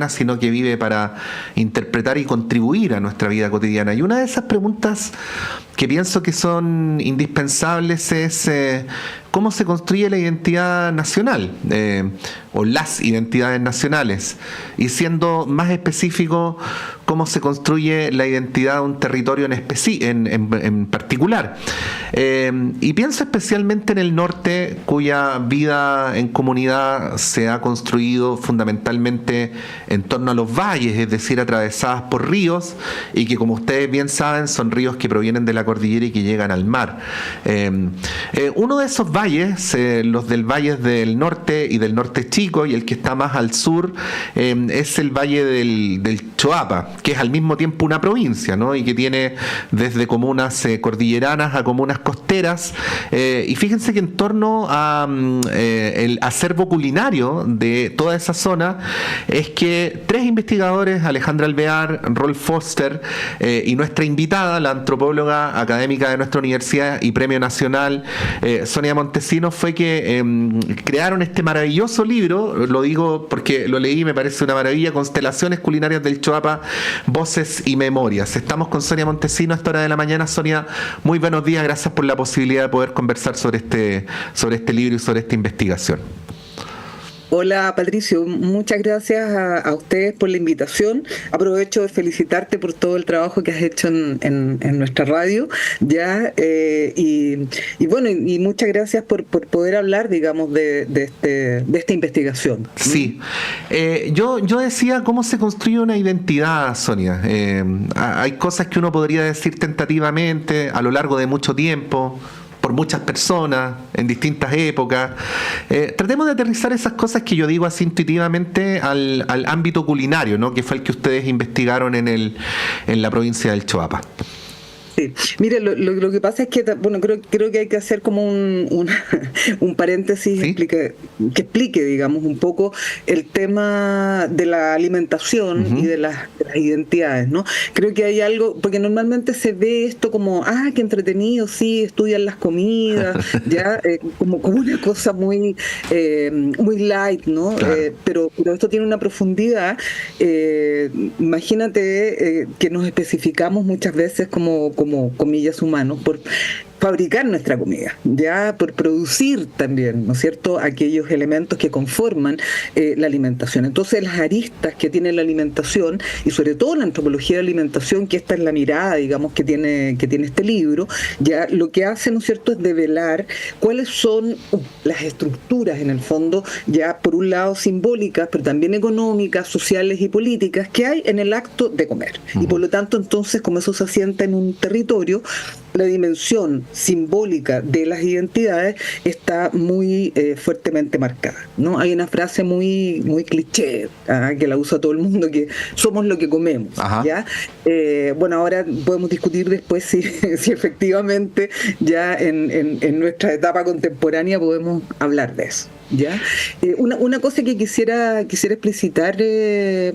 sino que vive para interpretar y contribuir a nuestra vida cotidiana. Y una de esas preguntas que pienso que son indispensables es cómo se construye la identidad nacional, o las identidades nacionales, y siendo más específico, cómo se construye la identidad de un territorio en particular. Y pienso especialmente en el norte, cuya vida en comunidad se ha construido fundamentalmente en torno a los valles, es decir, atravesadas por ríos, y que, como ustedes bien saben, son ríos que provienen de la cordillera y que llegan al mar. Uno de esos valles, los del Valle del Norte y del Norte Chico, y el que está más al sur, es el Valle del Choapa, que es al mismo tiempo una provincia, ¿no? Y que tiene desde comunas cordilleranas a comunas costeras. Y fíjense que en torno a el acervo culinario de toda esa zona es que tres investigadores, Alejandra Alvear, Rolf Foster y nuestra invitada, la antropóloga académica de nuestra universidad y premio nacional, Sonia Montesinos, fue que crearon este maravilloso libro. Lo digo porque lo leí, me parece una maravilla: Constelaciones culinarias del Choapa, voces y memorias. Estamos con Sonia Montesinos a esta hora de la mañana. Sonia, muy buenos días, gracias por la posibilidad de poder conversar sobre este libro y sobre esta investigación. Hola Patricio, muchas gracias a ustedes por la invitación. Aprovecho de felicitarte por todo el trabajo que has hecho en nuestra radio, ya y muchas gracias por poder hablar, digamos, de esta investigación. Sí, yo decía cómo se construye una identidad, Sonia. Hay cosas que uno podría decir tentativamente a lo largo de mucho tiempo, por muchas personas, en distintas épocas. Tratemos de aterrizar esas cosas que yo digo así intuitivamente al ámbito culinario, ¿no? Que fue el que ustedes investigaron en la provincia del Choapa. Sí, mire, lo que pasa es que, bueno, creo que hay que hacer como un paréntesis, ¿sí? que explique, digamos, un poco el tema de la alimentación y de las identidades, ¿no? Creo que hay algo, porque normalmente se ve esto como, qué entretenido, sí, estudian las comidas, ya, como una cosa muy light, ¿no? Claro. Pero esto tiene una profundidad. Imagínate que nos especificamos muchas veces como comillas humanos por fabricar nuestra comida, ya, por producir también, ¿no es cierto?, aquellos elementos que conforman la alimentación. Entonces, las aristas que tiene la alimentación, y sobre todo la antropología de la alimentación, que esta es la mirada, digamos, que tiene este libro, ya lo que hace, ¿no es cierto?, es develar cuáles son las estructuras, en el fondo, ya por un lado simbólicas, pero también económicas, sociales y políticas, que hay en el acto de comer. Y por lo tanto, entonces, como eso se asienta en un territorio, la dimensión simbólica de las identidades está muy fuertemente marcada, ¿no? Hay una frase muy cliché, que la usa todo el mundo, que somos lo que comemos, ¿ya? Bueno, ahora podemos discutir después si efectivamente ya en nuestra etapa contemporánea podemos hablar de eso. ¿Ya? Una cosa que quisiera explicitar,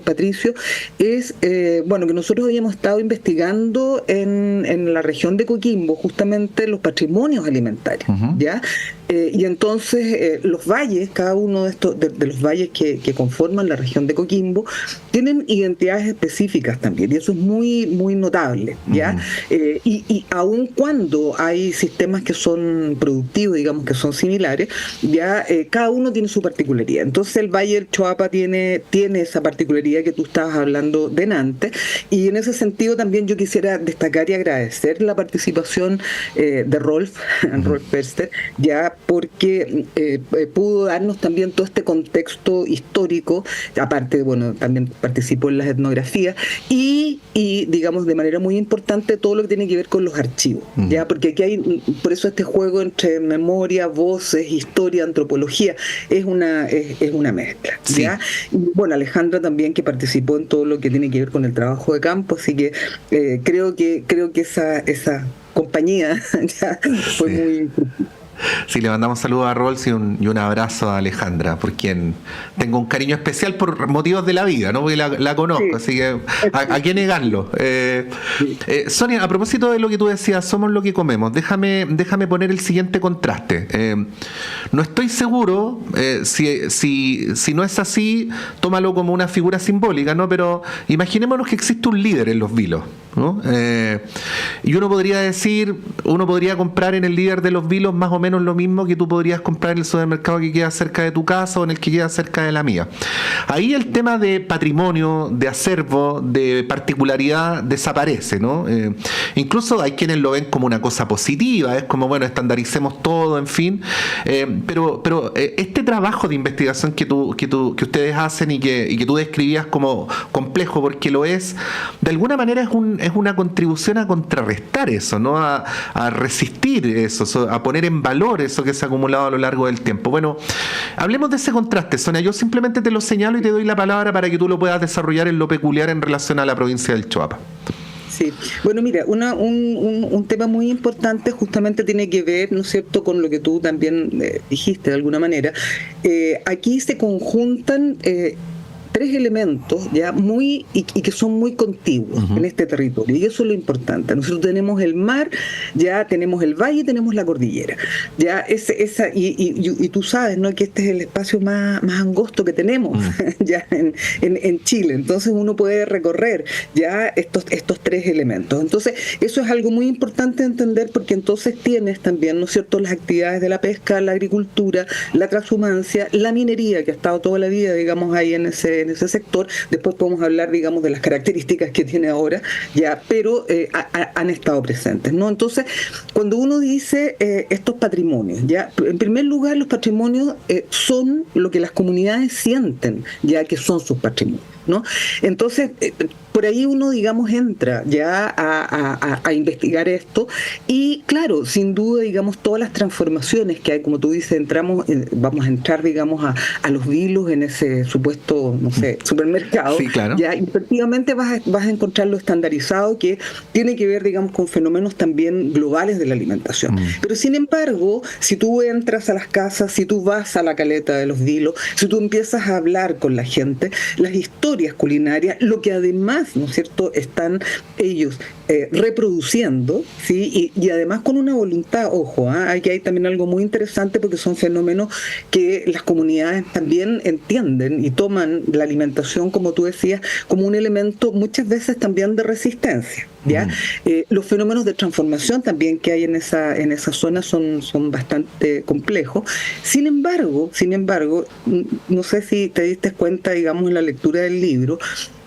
Patricio, es que nosotros habíamos estado investigando en la región de Coquimbo justamente los patrimonios alimentarios, ¿ya? Y entonces los valles, cada uno de los valles que conforman la región de Coquimbo, tienen identidades específicas también, y eso es muy, muy notable, ¿ya? Y aun cuando hay sistemas que son productivos, digamos, que son similares, ya cada uno tiene su particularidad. Entonces el Valle del Choapa tiene esa particularidad que tú estabas hablando delante, y en ese sentido también yo quisiera destacar y agradecer la participación de Rolf Perster, ya, porque pudo darnos también todo este contexto histórico, aparte, bueno, también participó en las etnografías, y digamos, de manera muy importante, todo lo que tiene que ver con los archivos, ya, porque aquí hay, por eso este juego entre memoria, voces, historia, antropología, es una mezcla, ¿ya? Sí. Y bueno, Alejandra también, que participó en todo lo que tiene que ver con el trabajo de campo, así que creo que esa compañía ya fue muy... Sí, le mandamos saludos a Rolls y un abrazo a Alejandra, por quien tengo un cariño especial por motivos de la vida, ¿no? Porque la conozco, Sí. así que ¿a qué negarlo? Sonia, a propósito de lo que tú decías, somos lo que comemos, déjame poner el siguiente contraste. No estoy seguro, si no es así, tómalo como una figura simbólica, ¿no? Pero imaginémonos que existe un líder en Los Vilos, ¿no? Y uno podría comprar en el líder de Los Vilos más o menos lo mismo que tú podrías comprar en el supermercado que queda cerca de tu casa o en el que queda cerca de la mía. Ahí el tema de patrimonio, de acervo, de particularidad desaparece, ¿no? Incluso hay quienes lo ven como una cosa positiva, es como, bueno, estandaricemos todo, en fin. Pero este trabajo de investigación que ustedes hacen y que tú describías como complejo, porque lo es, de alguna manera es una contribución a contrarrestar eso, ¿no? A resistir eso, a poner en valor eso que se ha acumulado a lo largo del tiempo. Bueno, hablemos de ese contraste, Sonia. Yo simplemente te lo señalo y te doy la palabra para que tú lo puedas desarrollar en lo peculiar en relación a la provincia del Choapa. Sí, bueno, mira, un tema muy importante justamente tiene que ver, ¿no es cierto?, con lo que tú también dijiste de alguna manera. Aquí se conjuntan tres elementos ya y que son muy contiguos en este territorio, y eso es lo importante. Nosotros tenemos el mar, ya tenemos el valle y tenemos la cordillera. Ya y tú sabes, ¿no?, que este es el espacio más angosto que tenemos ya en Chile. Entonces uno puede recorrer ya estos tres elementos. Entonces eso es algo muy importante de entender, porque entonces tienes también, ¿no es cierto?, las actividades de la pesca, la agricultura, la transhumancia, la minería, que ha estado toda la vida, digamos, ahí en ese sector. Después podemos hablar, digamos, de las características que tiene ahora, ya, pero han estado presentes, ¿no? Entonces, cuando uno dice estos patrimonios, ya, en primer lugar, los patrimonios son lo que las comunidades sienten, ya que son sus patrimonios, ¿no? Entonces, por ahí uno, digamos, entra ya a investigar esto, y claro, sin duda, digamos, todas las transformaciones que hay, como tú dices, vamos a entrar, digamos, a Los Vilos en ese supuesto, no sé, supermercado. Sí, claro. Ya, y efectivamente vas a encontrarlo estandarizado, que tiene que ver, digamos, con fenómenos también globales de la alimentación. Pero sin embargo, si tú entras a las casas, si tú vas a la caleta de Los Vilos, si tú empiezas a hablar con la gente, las historias culinarias, lo que además, ¿no es cierto?, están ellos reproduciendo, ¿sí? Y además con una voluntad, ojo, aquí hay también algo muy interesante, porque son fenómenos que las comunidades también entienden y toman la alimentación, como tú decías, como un elemento muchas veces también de resistencia, ¿ya? Los fenómenos de transformación también que hay en esa zona son bastante complejos. Sin embargo, no sé si te diste cuenta, digamos, en la lectura del libro,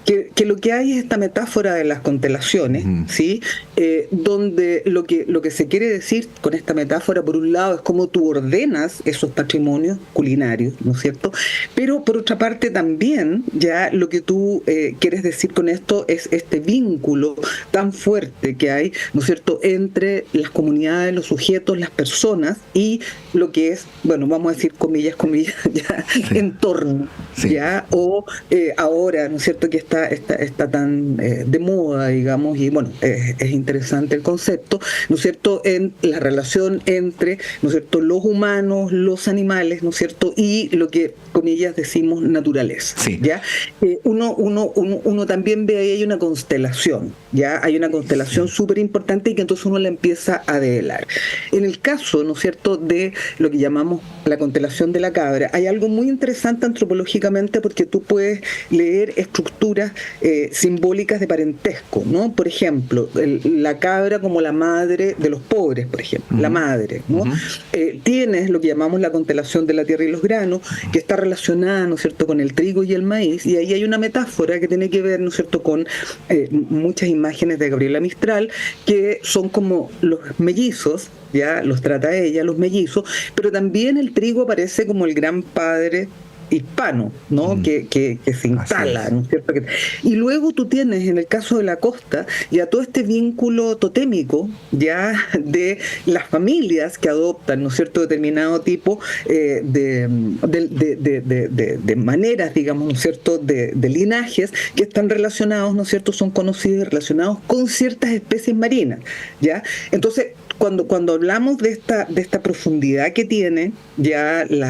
que lo que hay es esta metáfora de las constelaciones, ¿sí? Donde lo que se quiere decir con esta metáfora, por un lado, es cómo tú ordenas esos patrimonios culinarios, ¿no es cierto? Pero por otra parte también, ya lo que tú quieres decir con esto es este vínculo tan fuerte que hay, ¿no es cierto?, entre las comunidades, los sujetos, las personas, y lo que es, bueno, vamos a decir comillas, ya, entorno, ya, o ahora, ¿no es cierto?, que está tan de moda, digamos, y bueno, es interesante el concepto, ¿no es cierto?, en la relación entre, ¿no es cierto?, los humanos, los animales, ¿no es cierto?, y lo que, comillas, decimos naturaleza. Sí. ¿Ya? Uno también ve ahí hay una constelación, ¿ya? Hay una constelación súper importante, y que entonces uno la empieza a develar. En el caso, ¿no es cierto?, de lo que llamamos la constelación de la cabra, hay algo muy interesante antropológicamente, porque tú puedes leer estructuras simbólicas de parentesco, ¿no? Por ejemplo, la cabra como la madre de los pobres, por ejemplo, la madre, ¿no? Tienes lo que llamamos la constelación de la tierra y los granos, que está relacionada, ¿no es cierto?, con el trigo y el maíz, y ahí hay una metáfora que tiene que ver, ¿no es cierto?, con muchas imágenes de Gabriela Mistral, que son como los mellizos, ya los trata ella, los mellizos, pero también el trigo aparece como el gran padre hispano, ¿no? Que se instala, ¿no es cierto? Y luego tú tienes, en el caso de la costa, ya todo este vínculo totémico, ya de las familias que adoptan, ¿no es cierto?, determinado tipo de maneras, digamos, ¿no es cierto?, de linajes que están relacionados, ¿no es cierto?, son conocidos y relacionados con ciertas especies marinas, ¿ya? Entonces, cuando hablamos de esta profundidad que tiene ya el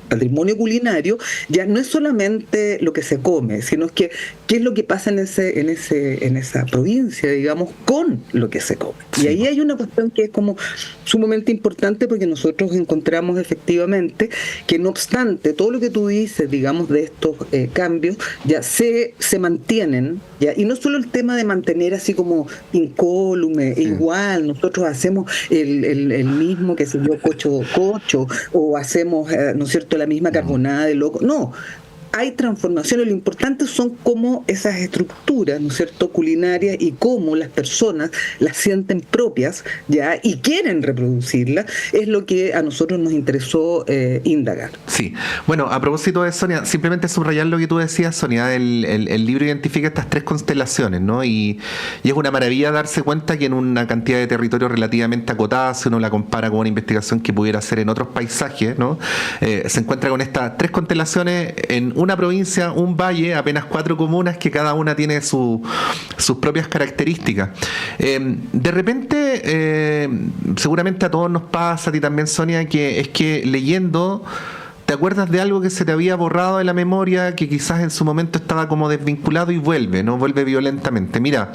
patrimonio culinario, ya no es solamente lo que se come, sino que qué es lo que pasa en esa provincia, digamos, con lo que se come. Y ahí hay una cuestión que es como sumamente importante, porque nosotros encontramos efectivamente que, no obstante todo lo que tú dices, digamos, de estos cambios, ya se mantienen, ya, y no solo el tema de mantener así como incólume, igual, nosotros hacemos el mismo, que se yo, cocho, o hacemos, ¿no es cierto?, la misma carbonada de loco. No, hay transformaciones. Lo importante son cómo esas estructuras, ¿no es cierto?, culinarias, y cómo las personas las sienten propias, ya, y quieren reproducirlas, es lo que a nosotros nos interesó indagar. Sí. Bueno, a propósito de Sonia, simplemente subrayar lo que tú decías, Sonia, el libro identifica estas 3 constelaciones, ¿no? Y es una maravilla darse cuenta que en una cantidad de territorio relativamente acotada, si uno la compara con una investigación que pudiera hacer en otros paisajes, ¿no? Se encuentra con estas 3 constelaciones en una provincia, un valle, apenas 4 comunas, que cada una tiene sus propias características. De repente, seguramente a todos nos pasa, a ti también, Sonia, que es que leyendo te acuerdas de algo que se te había borrado de la memoria, que quizás en su momento estaba como desvinculado, y vuelve violentamente. Mira,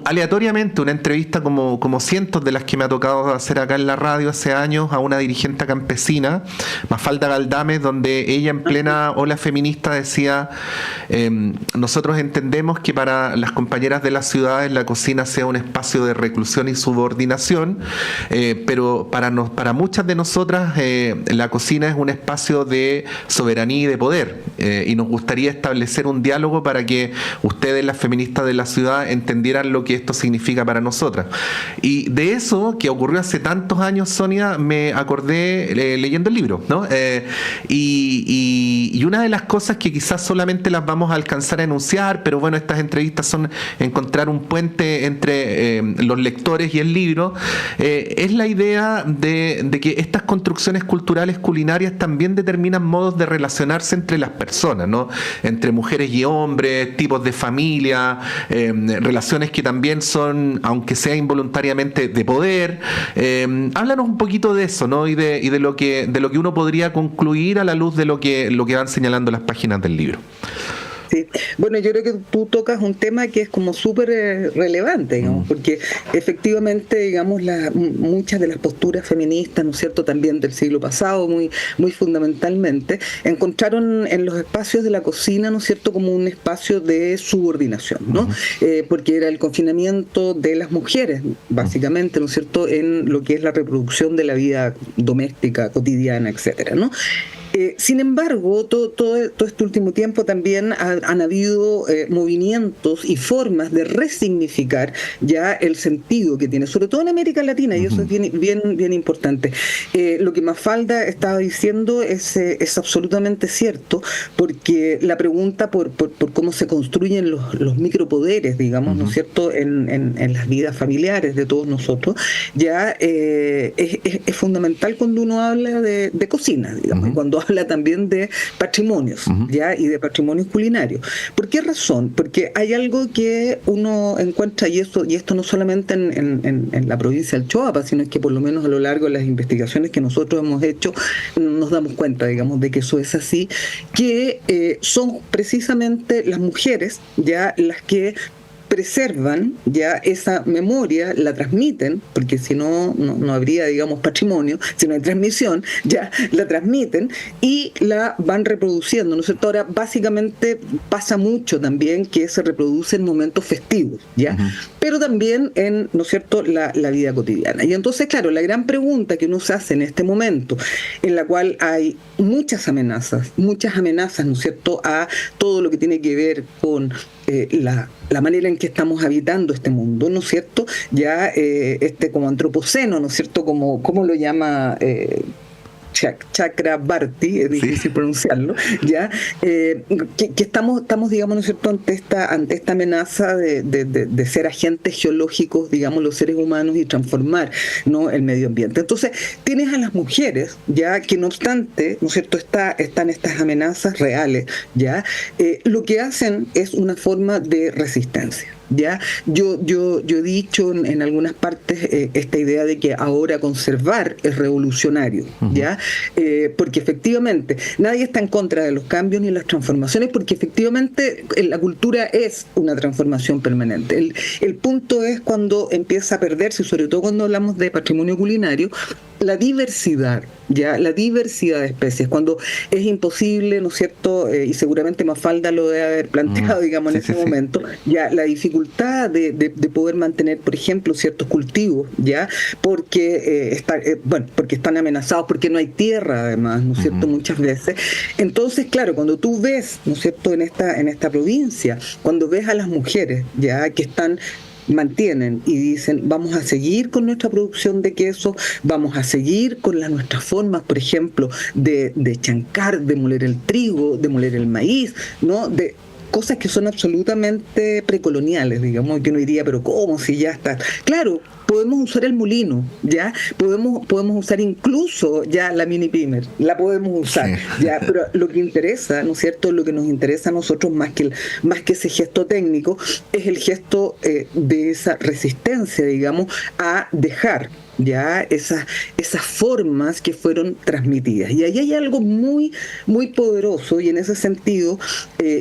aleatoriamente una entrevista como cientos de las que me ha tocado hacer acá en la radio hace años a una dirigente campesina, Mafalda Galdames, donde ella en plena ola feminista decía, nosotros entendemos que para las compañeras de las ciudades la cocina sea un espacio de reclusión y subordinación, pero para muchas de nosotras la cocina es un espacio de soberanía y de poder, y nos gustaría establecer un diálogo para que ustedes, las feministas de la ciudad, entendieran lo que esto significa para nosotras. Y de eso, que ocurrió hace tantos años, Sonia, me acordé leyendo el libro, ¿no? Y una de las cosas que quizás solamente las vamos a alcanzar a enunciar, pero bueno, estas entrevistas son encontrar un puente entre los lectores y el libro, es la idea de que estas construcciones culturales culinarias también determinan modos de relacionarse entre las personas, ¿no? Entre mujeres y hombres, tipos de familia, relaciones que también son, aunque sea involuntariamente, de poder. Háblanos un poquito de eso, ¿no? Y de lo que uno podría concluir a la luz de lo que van señalando las páginas del libro. Sí. Bueno, yo creo que tú tocas un tema que es como súper relevante, digamos, porque efectivamente, digamos, muchas de las posturas feministas, ¿no es cierto?, también del siglo pasado, muy, muy fundamentalmente, encontraron en los espacios de la cocina, ¿no es cierto?, como un espacio de subordinación, ¿no? Porque era el confinamiento de las mujeres, básicamente, ¿no es cierto?, en lo que es la reproducción de la vida doméstica, cotidiana, etcétera, ¿no? Sin embargo, todo este último tiempo también han habido movimientos y formas de resignificar ya el sentido que tiene, sobre todo en América Latina, y eso es bien importante. Lo que Mafalda estaba diciendo es absolutamente cierto, porque la pregunta por cómo se construyen los micropoderes, digamos, ¿no es cierto?, en las vidas familiares de todos nosotros, ya es fundamental cuando uno habla de cocina, digamos, y cuando habla también de patrimonios, ¿ya? Y de patrimonios culinarios. ¿Por qué razón? Porque hay algo que uno encuentra, y esto no solamente en la provincia del Choapa, sino que por lo menos a lo largo de las investigaciones que nosotros hemos hecho, nos damos cuenta, digamos, de que eso es así, que son precisamente las mujeres, ya, las que preservan ya esa memoria, la transmiten, porque si no habría, digamos, patrimonio, si no hay transmisión, ya la transmiten y la van reproduciendo, ¿no es cierto? Ahora, básicamente pasa mucho también que se reproduce en momentos festivos, ¿ya? Pero también en, ¿no es cierto?, la vida cotidiana. Y entonces, claro, la gran pregunta que uno se hace en este momento, en la cual hay muchas amenazas, ¿no es cierto?, a todo lo que tiene que ver con la manera en que estamos habitando este mundo, ¿no es cierto? Ya como antropoceno, ¿no es cierto? Como lo llama Chakrabarti, es difícil pronunciarlo, ya, que estamos, digamos, ¿no es cierto?, ante esta amenaza de ser agentes geológicos, digamos, los seres humanos y transformar, ¿no?, el medio ambiente. Entonces, tienes a las mujeres, ya, que no obstante, ¿no es cierto?, están estas amenazas reales, ya, lo que hacen es una forma de resistencia. ¿Ya? Yo he dicho en algunas partes esta idea de que ahora conservar es revolucionario, ¿ya? Porque efectivamente nadie está en contra de los cambios ni las transformaciones, porque efectivamente la cultura es una transformación permanente. El punto es cuando empieza a perderse, sobre todo cuando hablamos de patrimonio culinario, la diversidad, ya, la diversidad de especies, cuando es imposible, ¿no es cierto?, y seguramente Mafalda lo debe haber planteado, digamos, en ese momento, ya, la dificultad de poder mantener, por ejemplo, ciertos cultivos, ya, porque porque están amenazados, porque no hay tierra, además, ¿no es cierto?, muchas veces. Entonces, claro, cuando tú ves, ¿no es cierto?, en esta provincia, cuando ves a las mujeres, ya, que mantienen y dicen, vamos a seguir con nuestra producción de queso, vamos a seguir con nuestras formas, por ejemplo, de chancar, de moler el trigo, de moler el maíz, ¿no?, de cosas que son absolutamente precoloniales, digamos, que uno diría, pero ¿cómo si ya está? Claro, podemos usar el molino, ¿ya? Podemos usar incluso ya la mini pimer, la podemos usar, sí, ¿ya? Pero lo que interesa, ¿no es cierto?, lo que nos interesa a nosotros más que ese gesto técnico, es el gesto de esa resistencia, digamos, a dejar ya esas formas que fueron transmitidas. Y ahí hay algo muy, muy poderoso, y en ese sentido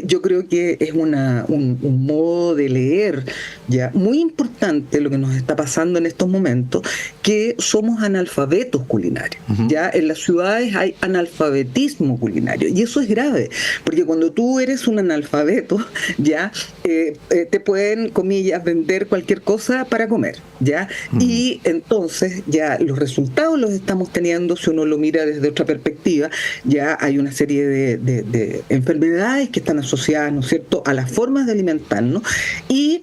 yo creo que es un modo de leer ya muy importante lo que nos está pasando en estos momentos, que somos analfabetos culinarios. Ya en las ciudades hay analfabetismo culinario, y eso es grave, porque cuando tú eres un analfabeto, ya te pueden, comillas, vender cualquier cosa para comer, ya, y entonces ya los resultados los estamos teniendo. Si uno lo mira desde otra perspectiva, ya hay una serie de enfermedades que están asociadas, ¿no es cierto?, a las formas de alimentarnos, y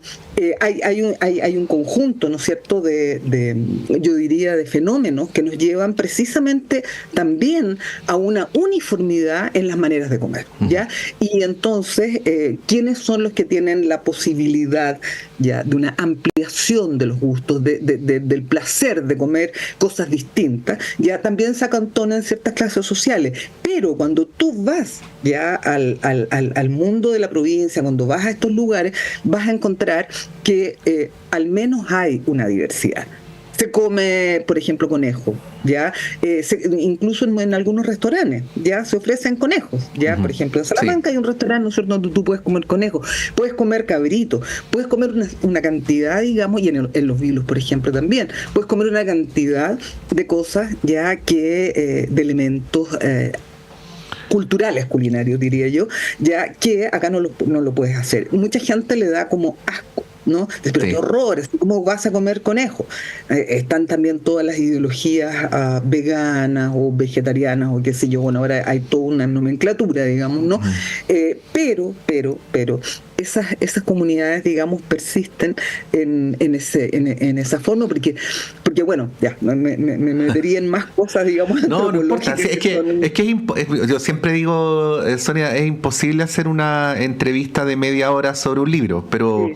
hay un conjunto, ¿no es cierto?, yo diría, de fenómenos que nos llevan precisamente también a una uniformidad en las maneras de comer, ¿ya? Y entonces, ¿quiénes son los que tienen la posibilidad ya de una ampliación de los gustos, del placer de comer cosas distintas? Ya también se acantona en ciertas clases sociales, pero cuando tú vas ya al mundo de la provincia, cuando vas a estos lugares, vas a encontrar que al menos hay una diversidad. Se come, por ejemplo, conejo, ¿ya? Incluso en algunos restaurantes, ¿ya? Se ofrecen conejos, ¿ya? Por ejemplo, en Salamanca hay un restaurante, ¿no es cierto?, donde tú puedes comer conejo, puedes comer cabrito, puedes comer una cantidad, digamos, y en los vilos, por ejemplo, también, puedes comer una cantidad de cosas, ¿ya?, que de elementos culturales, culinarios, diría yo, ya que acá no lo puedes hacer. Mucha gente le da como asco, ¿no? Pero qué horror, ¿cómo vas a comer conejo? Están también todas las ideologías veganas o vegetarianas o qué sé yo. Bueno, ahora hay toda una nomenclatura, digamos, ¿no? Pero esas comunidades, digamos, persisten en esa forma, porque bueno, ya, me metería en más cosas, digamos. No importa, sí, yo siempre digo, Sonia, es imposible hacer una entrevista de media hora sobre un libro, pero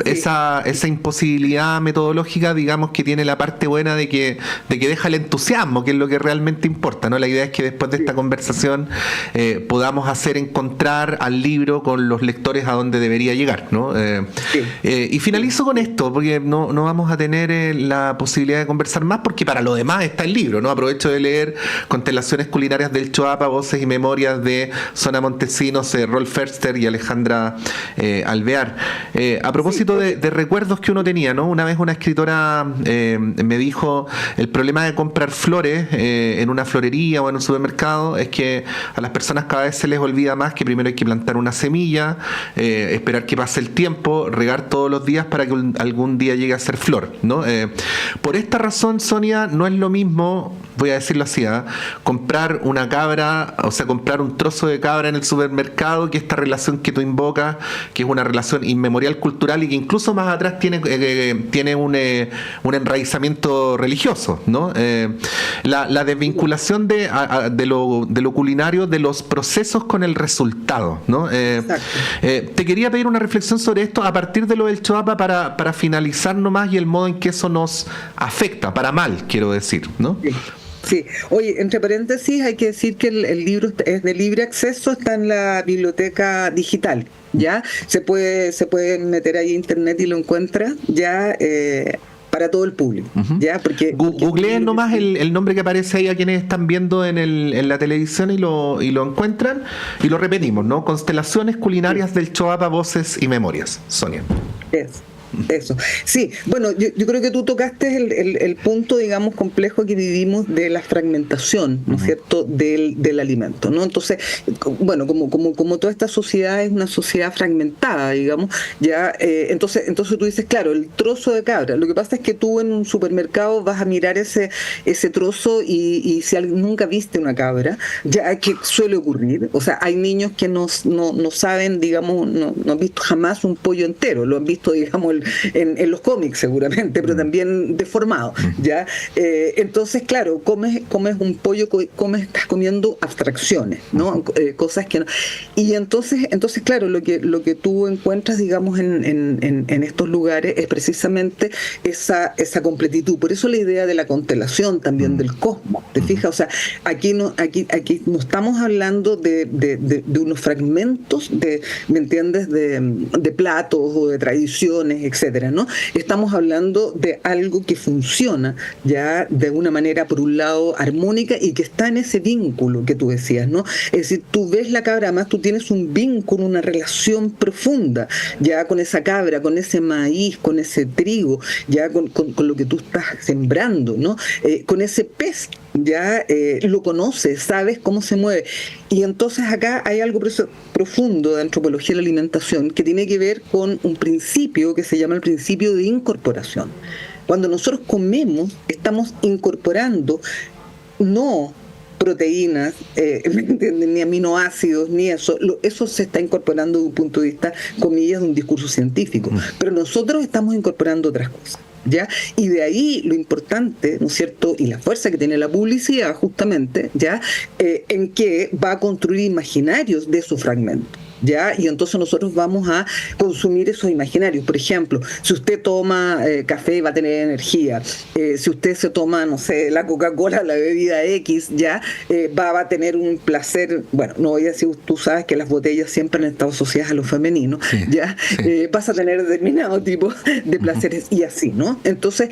esa imposibilidad metodológica, digamos, que tiene la parte buena de que deja el entusiasmo, que es lo que realmente importa, ¿no? La idea es que después de esta conversación podamos hacer encontrar al libro con los lectores a donde debería llegar, ¿no? Y finalizo con esto, porque no vamos a tener la posibilidad de conversar más, porque para lo demás está el libro, ¿no? Aprovecho de leer Constelaciones culinarias del Choapa, voces y memorias de Sona Montesinos, Rolf Förster y Alejandra Alvear. A propósito de recuerdos que uno tenía, ¿no? Una vez una escritora me dijo, el problema de comprar flores en una florería o en un supermercado es que a las personas cada vez se les olvida más que primero hay que plantar una semilla, esperar que pase el tiempo, regar todos los días para que algún día llegue a ser flor, ¿no? Por esta razón, Sonia, no es lo mismo, voy a decirlo así, comprar una cabra, o sea, comprar un trozo de cabra en el supermercado, que esta relación que tú invocas, que es una relación inmemorial cultural y que incluso más atrás tiene un enraizamiento religioso, ¿no? La desvinculación de lo culinario, de los procesos con el resultado, ¿no? Te quería pedir una reflexión sobre esto a partir de lo del Choapa para finalizar nomás, y el modo en que eso nos afecta, para mal, quiero decir, ¿no? Sí. Sí, oye, entre paréntesis hay que decir que el libro es de libre acceso, está en la biblioteca digital, ¿ya? Se puede meter ahí a internet y lo encuentra, ¿ya? Para todo el público, ¿ya? Porque googleen nomás el nombre que aparece ahí a quienes están viendo en la televisión y lo encuentran, y lo repetimos, ¿no? Constelaciones culinarias del Choapa, voces y memorias. Sonia. Eso. Sí, bueno, yo creo que tú tocaste el punto, digamos, complejo que vivimos de la fragmentación, ¿no es cierto?, del alimento, ¿no? Entonces, bueno, como toda esta sociedad es una sociedad fragmentada, digamos, ya, entonces tú dices, claro, el trozo de cabra. Lo que pasa es que tú en un supermercado vas a mirar ese trozo y si nunca viste una cabra, ya que suele ocurrir, o sea, hay niños que no saben, digamos, no han visto jamás un pollo entero, lo han visto, digamos, en los cómics seguramente, pero también deformado, ¿ya? Entonces, claro, comes un pollo, estás comiendo abstracciones, ¿no? Cosas que no. Y entonces, claro, lo que tú encuentras, digamos, en estos lugares es precisamente esa completitud. Por eso la idea de la constelación también del cosmos, ¿te fijas? O sea, aquí no estamos hablando de unos fragmentos ¿me entiendes?, de platos o de tradiciones, etcétera, ¿no? Estamos hablando de algo que funciona ya de una manera, por un lado, armónica, y que está en ese vínculo que tú decías, ¿no? Es decir, tú ves la cabra, además tú tienes un vínculo, una relación profunda ya con esa cabra, con ese maíz, con ese trigo, ya con lo que tú estás sembrando, ¿no? Con ese pez, ya lo conoces, sabes cómo se mueve. Y entonces acá hay algo profundo de antropología de la alimentación que tiene que ver con un principio que se llama el principio de incorporación. Cuando nosotros comemos, estamos incorporando no proteínas, ni aminoácidos, ni eso se está incorporando desde un punto de vista, comillas, de un discurso científico, pero nosotros estamos incorporando otras cosas, ¿ya? Y de ahí lo importante, ¿no es cierto?, y la fuerza que tiene la publicidad, justamente, ¿ya?, en que va a construir imaginarios de esos fragmentos, ¿ya? Y entonces nosotros vamos a consumir esos imaginarios. Por ejemplo, si usted toma café, va a tener energía. Si usted se toma, no sé, la Coca-Cola, la bebida X, ya va a tener un placer. Bueno, no voy a decir, tú sabes que las botellas siempre han estado asociadas a lo femenino, sí, ya sí. Vas a tener determinado tipo de placeres y así, ¿no? Entonces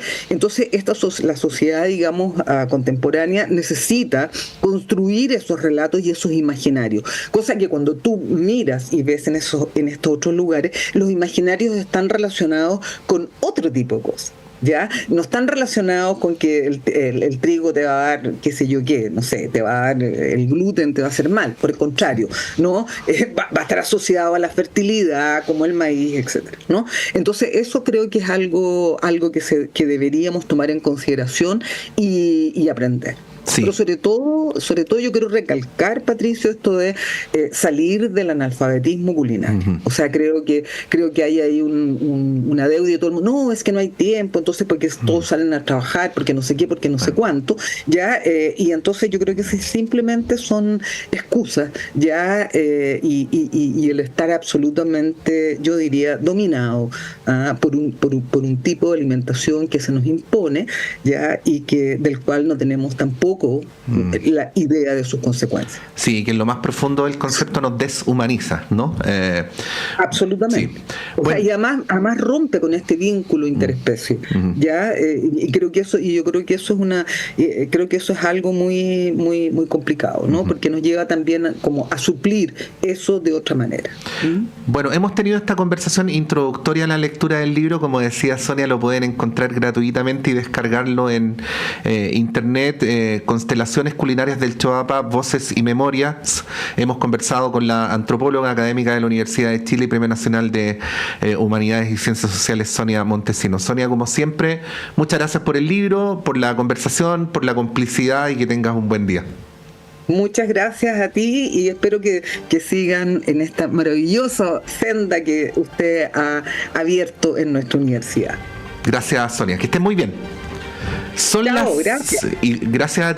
la sociedad, digamos, contemporánea necesita construir esos relatos y esos imaginarios, cosa que cuando tú miras y ves en estos otros lugares, los imaginarios están relacionados con otro tipo de cosas, ¿ya? No están relacionados con que el trigo te va a dar, qué sé yo qué, no sé, te va a dar, el gluten te va a hacer mal, por el contrario, ¿no? Va a estar asociado a la fertilidad, como el maíz, etcétera, ¿no? Entonces eso creo que es algo que deberíamos tomar en consideración y aprender. Sí. Pero sobre todo yo quiero recalcar, Patricio, esto de salir del analfabetismo culinario. O sea, creo que hay ahí una deuda de todo el mundo. No, es que no hay tiempo, entonces porque todos salen a trabajar, porque no sé qué, porque no sé cuánto, ya, y entonces yo creo que simplemente son excusas, ya, y el estar absolutamente, yo diría, dominado por un tipo de alimentación que se nos impone, ya, y del cual no tenemos tampoco la idea de sus consecuencias. Sí, que en lo más profundo del concepto nos deshumaniza, ¿no? Absolutamente. Sí. O sea, y además rompe con este vínculo interespecie, ya, y creo que eso, y yo creo que eso es creo que eso es algo muy, muy, muy complicado, ¿no? Porque nos lleva también como a suplir eso de otra manera. Bueno, hemos tenido esta conversación introductoria a la lectura del libro. Como decía Sonia, lo pueden encontrar gratuitamente y descargarlo en internet. Constelaciones culinarias del Choapa, voces y memorias. Hemos conversado con la antropóloga académica de la Universidad de Chile y Premio Nacional de Humanidades y Ciencias Sociales, Sonia Montesinos. Sonia, como siempre, muchas gracias por el libro, por la conversación, por la complicidad, y que tengas un buen día. Muchas gracias a ti y espero que sigan en esta maravillosa senda que usted ha abierto en nuestra universidad. Gracias, Sonia. Que estés muy bien. Chao, gracias. Y gracias a ti.